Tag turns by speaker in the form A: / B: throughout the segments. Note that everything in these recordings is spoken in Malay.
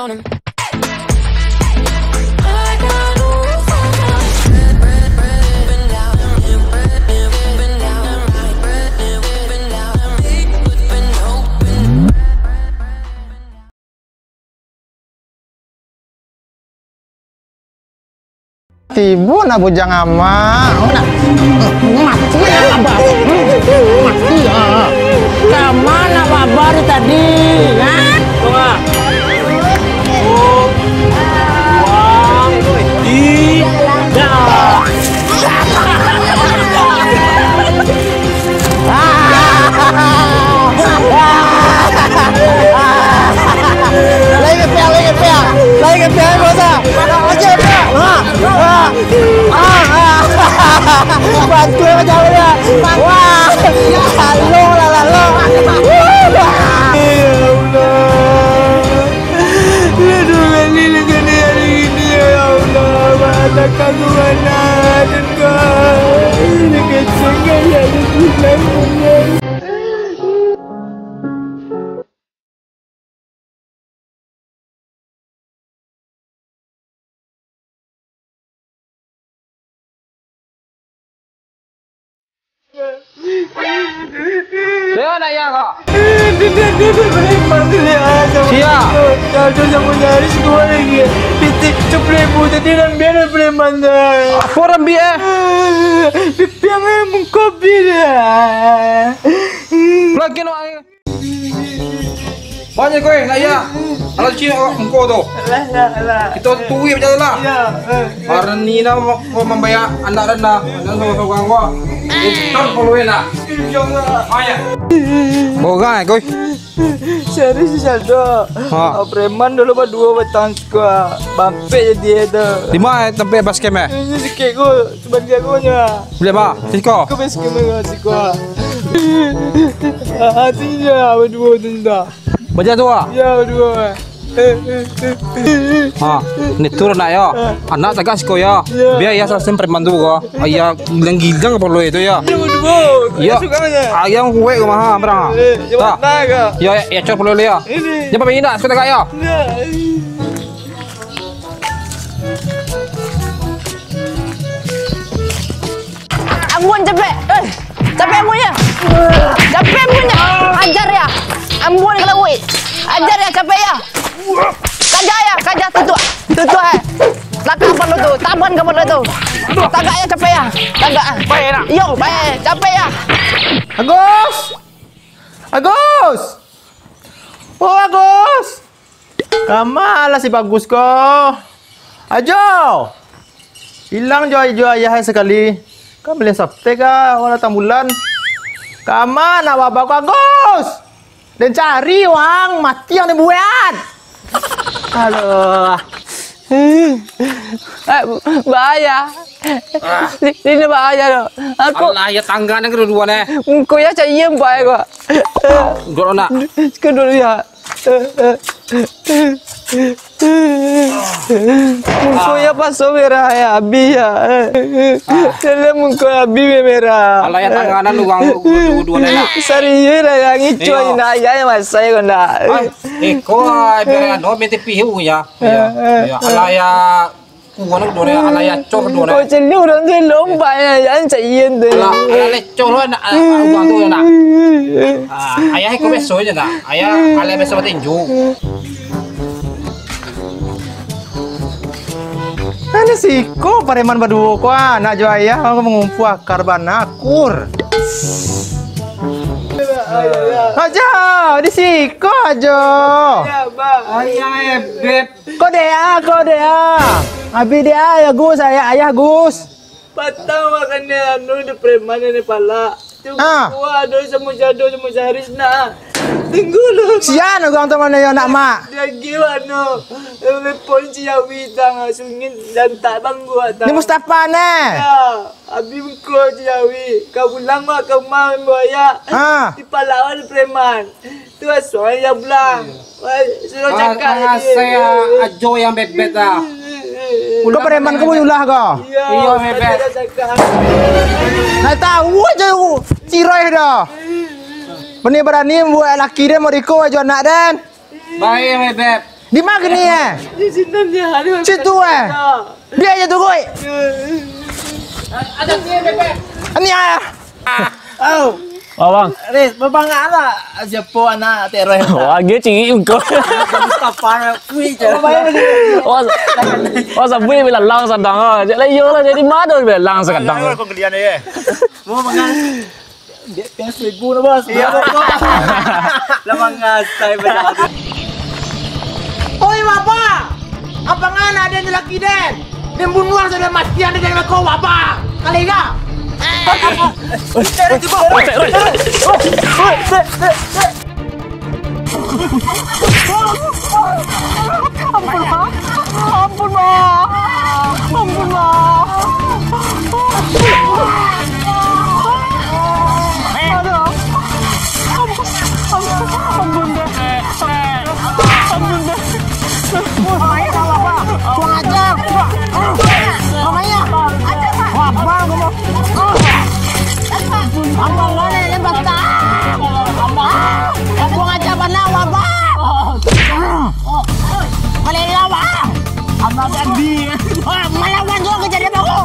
A: on him.
B: Tibu na bujang ama. Mati ya abah. Mati ya. Kemana babar tadi? Hah?
C: Tunggu. Oh. Wah. Ih. Dah.
B: Lagi ke bosa. Aja dia. Bantu macam dia. Wah. Halo lalo. Ya Allah. Aduh, ini gini hari ini ya Allah. Mana kamu mana dan kau. Ini kecil ya di
C: Dia nak ya kak?
B: Dia panggil aja.
C: Siapa?
B: Kalau sama nyari sekolah lagi. Pitik ceplemu tadi dan biar preman dah.
C: Apa orang biar?
B: Pipiang mengkopi dah.
C: Lagi nak? Banyak kau nak ya? Kalau Cina engkau tu.
B: Lah.
C: Kita tunggu macam tu lah.
B: Ya.
C: Hari ni nak membayar anak dan sama orang gua. Kita perlu nak. Ayah. Boga kau.
B: Serius saja. Preman dulu berdua batang suka. Bampe jadi ada.
C: Di mana tempat basket meh?
B: Ini sikit ko, cuma dia ko nya.
C: Boleh ba? Siko.
B: Ko basket meh siko. Hatinya berdua tu dah.
C: Baca tu ah.
B: Ya berdua.
C: Ni turun nak ya. Anak tak siko ya. Biar ya selesai preman tu ko. Ayah gilang perlu itu ya.
B: Ya berdua.
C: Ya. Ayah kue ke mana berang?
B: Tak.
C: Ya cor perlu ya. Jangan pergi nak sekolah kak ya.
D: Ambon capek. Capek punya. Capek punya. Ajar ya. Ambon kalau woi. Ajar ya capek ya. Kaja tutu. Lakap perlu tu. Taban ke perlu tu. Tagak ya capek ya. Tagak.
C: Baik nak.
D: Yo, baik. Capek ya.
B: Agus. Oh Agus. Kamalah si bagus ko. Ajo. Hilang jo ayah sekali. Kamu boleh sabte ka wala tambulan. Kama nak babak Agus. Dan cari wang mati yang dibuat. Halo.
D: Bahaya. Ini bahaya loh. Aku
C: Allah ya tangga yang kedua ni.
D: Engkau ya cahaya baik kok.
C: Gak nak.
D: Kedua ya. Engkau ya pasal merah ya, abi ya. Dalam engkau abi merah.
C: Allah ya tangga lu kedua ni nak.
D: Serius lah yang itu ina ya mas saya kena.
C: Kau biar no mesti pihu ya. Ya Allah ya kuat kedua ni. Allah ya cor kedua ni.
D: Kau cendol orang tu lomba ya, yang cahaya tu.
C: Allah le cor nak uang tu nak. Ayah kau besok je nak. Ayah Allah besok tinju.
B: Ini siko pareman berdua ko anak jo ayah aku mengumpu akar banakur. Ajo, di siko ajo.
D: Ya bang.
C: Ayah beb.
B: Kau dia. Abi dia ya Gus, ayah Gus.
D: Patang makannya anu di preman ini pala. Tunggu ada semua jado semua seharis nak. Tunggu lu.
B: Sian orang teman yo nak mak.
D: Dia gimana? Telepon Ciawi tang sungin dan tak banggu
B: Ni Mustafa ne.
D: Ya, abi ko Ciawi. Kau pulang mak kau mau boya. Di pahlawan preman. Tu soal yang belang. Suruh cakap
C: saya ajo yang bebet dah.
B: Kau preman kau ulah kau.
C: Iya bebet.
B: Nak tahu aja cirai dah. Berani buat laki dia mau riko aja nak dan.
C: Baik bebet.
B: Di mana ni
D: Di sini dia ada.
B: Situ Dia aja tu koi.
D: Ada ni Pepe.
B: Ni ayah.
A: Oh.
E: Bang.
A: Res, babang ana siapa anak teror.
E: Wah, dia ciri engkau.
A: Mustafa kui je.
E: Wah, sabui bila lang sedang ah. Jadi yo lah jadi mana bila lang sedang.
A: Kau kelian ye. Mau mangan. Dia pengen seribu na bos. Iya bos. Lamang saya berada.
B: Oi bapak. Apa ngana ada yang laki den? Dan bunuh sudah mati ada yang kau bapak. Kali enggak?
D: Melawan juga kejadian aku.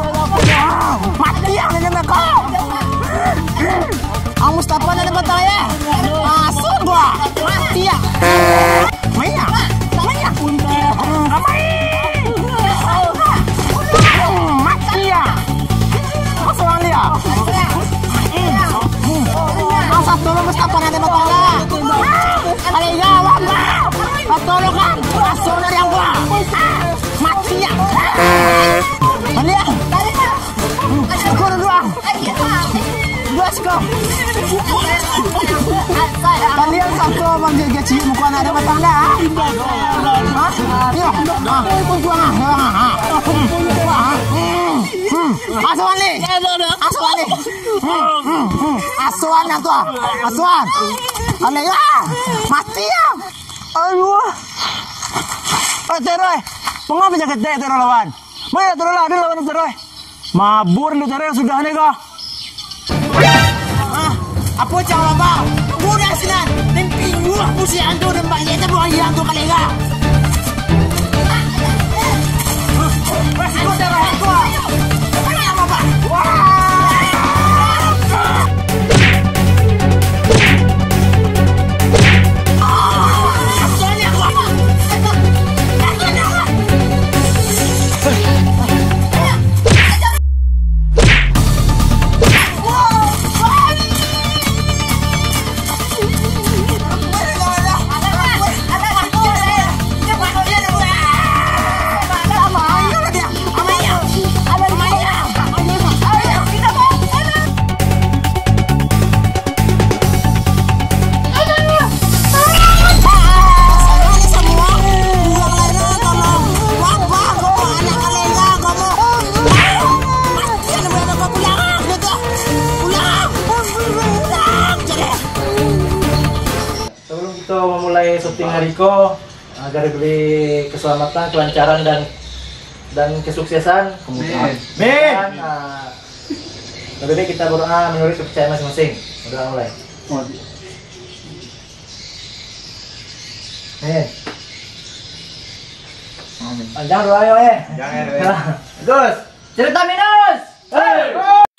D: Mati yang ada kau. Ang Mustafa na naman tayo. Aso gua. Mati ya. Maya. Maya. Kamay. Mati ya. Masuan dia. Ang satu lo Mustafa na naman tayo. Aliga, wala. Patulog ka. Aso na rin gua. Mati ya. Alia. Aku dua. Let's go. Kalian satu abang jaga cium muka anak ada batangnya. Iya. Perjuangan. Asuhan ni. Asuhan ni. Asuhan yang tu. Asuhan. Alia. Mati ya. Aduh. Teroy. Pengapa jaga teroy lawan? Mana teroy lah, dia lawan teroy. Mabur lu teroy sudah ni kah? Apa cakap apa? Budak sinan, tempi gua pusi antu dan banyak tak boleh yang tu kali enggak. Aku dah aku. Mana apa?
A: Memulai syuting Hariko agar diberi keselamatan, kelancaran dan kesuksesan. Kemudian, lebih baik kita berdoa menurut kepercayaan masing-masing. Udah mulai. Panjang doa ya. Jangan. Gus, cerita minus. Hey.